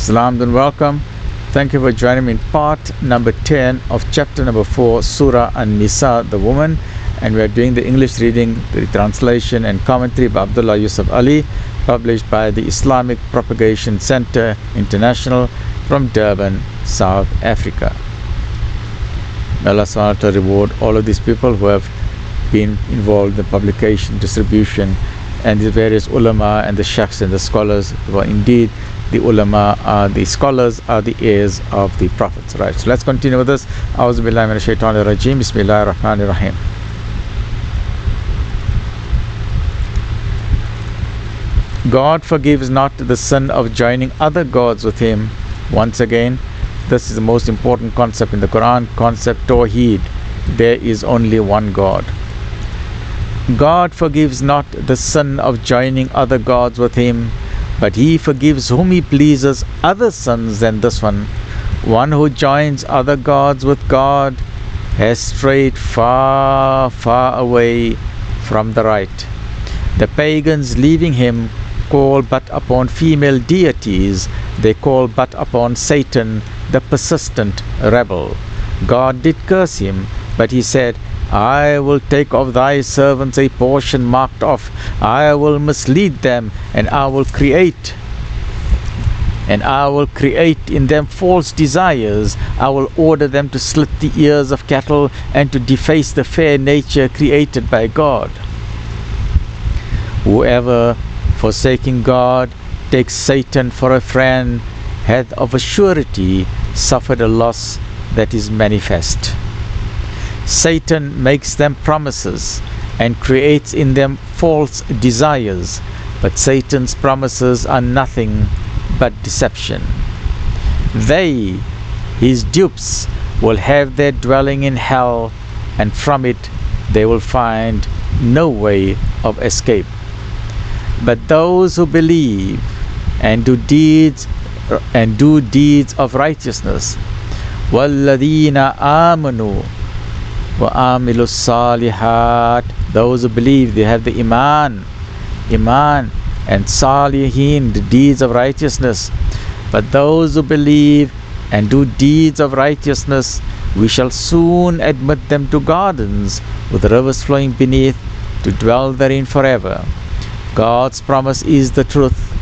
Salaam and welcome. Thank you for joining me in part number 10 of chapter number 4, Surah An-Nisaa, the woman. And we are doing the English reading, the translation and commentary by Abdullah Yusuf Ali, published by the Islamic Propagation Center International from Durban, South Africa. May Allah subhanahu wa ta'ala reward all of these people who have been involved in the publication, distribution, and the various ulama and the sheikhs and the scholars. Well, indeed, the ulama are the scholars, are the heirs of the prophets. Right, so let's continue with this. A'udhu billahi minash shaitanir rajim. Bismillahir rahmanir rahim. God forgives not the sin of joining other gods with him. Once again, this is the most important concept in the Quran, concept Tawheed. There is only one God. God forgives not the sin of joining other gods with him, but he forgives whom he pleases other sins than this one. One who joins other gods with God has strayed far, far away from the right. The pagans, leaving him, call but upon female deities. They call but upon Satan, the persistent rebel. God did curse him, but he said, I will take of thy servants a portion marked off. I will mislead them, and I will create in them false desires. I will order them to slit the ears of cattle and to deface the fair nature created by God. Whoever, forsaking God, takes Satan for a friend, hath of a surety suffered a loss that is manifest. Satan makes them promises and creates in them false desires, but Satan's promises are nothing but deception. They, his dupes, will have their dwelling in hell, and from it they will find no way of escape. But those who believe and do deeds of righteousness, وَالَّذِينَ آمَنُوا وَآمِلُوا الصَّالِحَاتِ, those who believe, they have the iman and salihin, the deeds of righteousness. But those who believe and do deeds of righteousness, we shall soon admit them to gardens with rivers flowing beneath, to dwell therein forever. God's promise is the truth,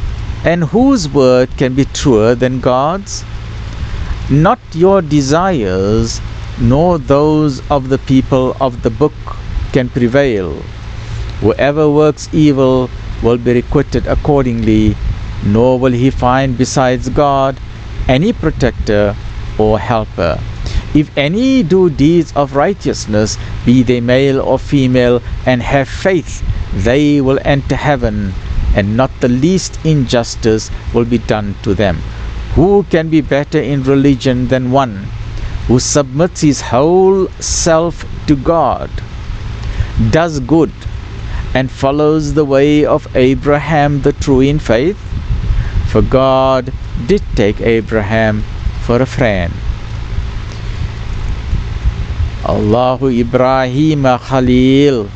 and whose word can be truer than God's? Not your desires, nor those of the people of the book can prevail. Whoever works evil will be requited accordingly, nor will he find besides God any protector or helper. If any do deeds of righteousness, be they male or female, and have faith, they will enter heaven, and not the least injustice will be done to them. Who can be better in religion than one who submits his whole self to God, does good, and follows the way of Abraham the true in faith? For God did take Abraham for a friend. A'lee Eb'ra'hee'ma Khalil,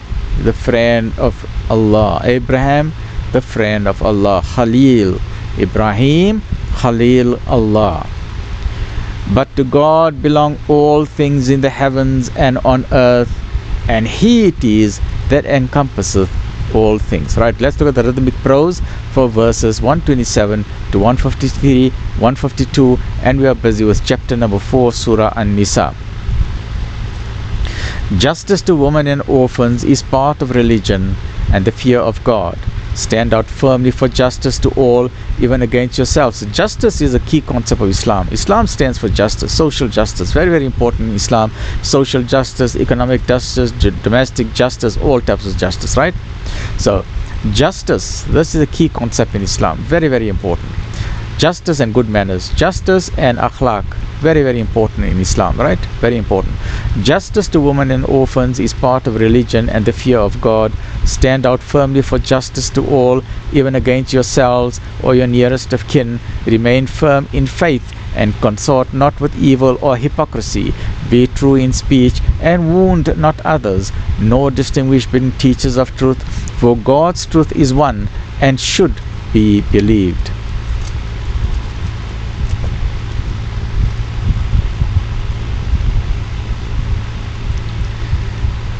the friend of Allah. Abraham, the friend of Allah. Khalil, Ibrahim, Khalil, Allah. But to God belong all things in the heavens and on earth, and He it is that encompasseth all things. Right, let's look at the rhythmic prose for verses 127 to 153, 152, and we are busy with chapter number 4, Surah An-Nisaa. Justice to women and orphans is part of religion and the fear of God. Stand out firmly for justice to all, even against yourselves. Justice is a key concept of Islam. Islam stands for justice, social justice. Very, very important in Islam. Social justice, economic justice, domestic justice, all types of justice, right? So, justice, this is a key concept in Islam. Very, very important. Justice and good manners. Justice and akhlaq. Very, very important in Islam, right? Very important. Justice to women and orphans is part of religion and the fear of God. Stand out firmly for justice to all, even against yourselves or your nearest of kin. Remain firm in faith and consort not with evil or hypocrisy. Be true in speech and wound not others, nor distinguish between teachers of truth, for God's truth is one and should be believed.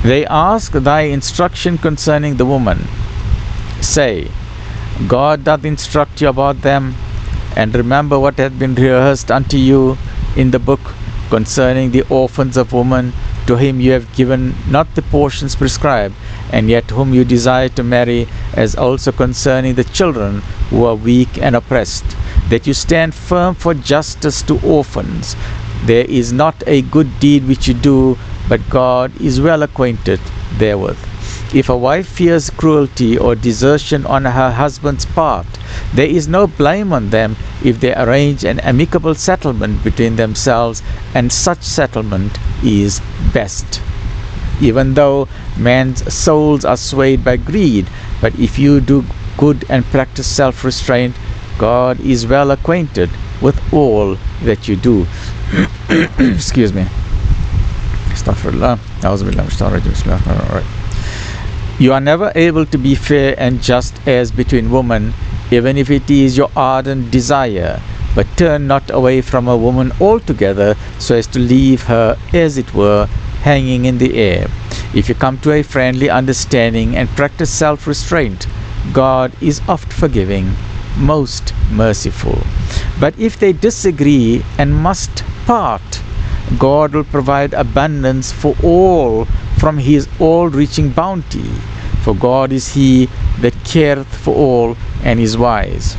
They ask thy instruction concerning the woman. Say, God doth instruct you about them, and remember what hath been rehearsed unto you in the book concerning the orphans of women, to him you have given not the portions prescribed, and yet whom you desire to marry, as also concerning the children who are weak and oppressed, that you stand firm for justice to orphans. There is not a good deed which you do, but God is well acquainted therewith. If a wife fears cruelty or desertion on her husband's part, there is no blame on them if they arrange an amicable settlement between themselves, and such settlement is best. Even though men's souls are swayed by greed, but if you do good and practice self-restraint, God is well acquainted with all that you do. Excuse me. Astaghfirullah. You are never able to be fair and just as between women, even if it is your ardent desire, but turn not away from a woman altogether, so as to leave her, as it were, hanging in the air. If you come to a friendly understanding and practice self-restraint, God is oft forgiving, most merciful. But if they disagree and must part, God will provide abundance for all from his all-reaching bounty. For God is he that careth for all, and is wise.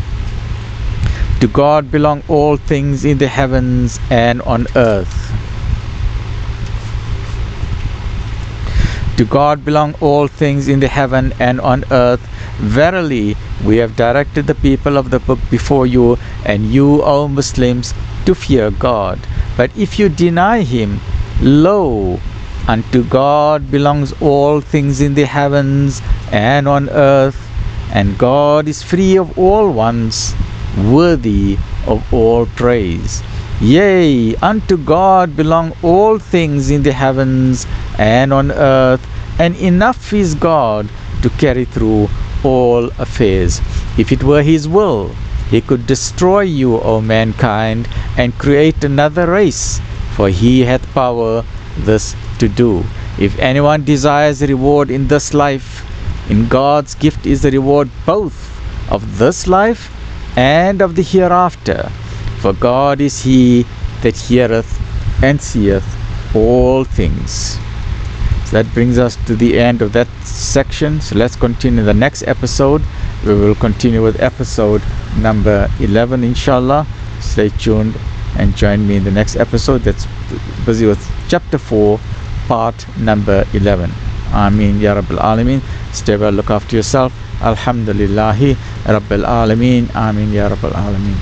To God belong all things in the heavens and on earth. To God belong all things in the heaven and on earth. Verily, we have directed the people of the book before you, and you, O Muslims, to fear God. But if you deny him, lo, unto God belongs all things in the heavens and on earth, and God is free of all wants, worthy of all praise. Yea, unto God belong all things in the heavens and on earth, and enough is God to carry through all affairs. If it were his will, he could destroy you, O mankind, and create another race, for he hath power this to do. If anyone desires a reward in this life, in God's gift is the reward both of this life and of the hereafter. For God is he that heareth and seeth all things. So that brings us to the end of that section. So let's continue the next episode. We will continue with episode number 11, inshallah. Stay tuned and join me in the next episode that's busy with chapter 4, part number 11. Ameen Ya Rabbil Alameen. Stay well, look after yourself. Alhamdulillahi Rabbil Alameen. Ameen Ya Rabbil Alameen.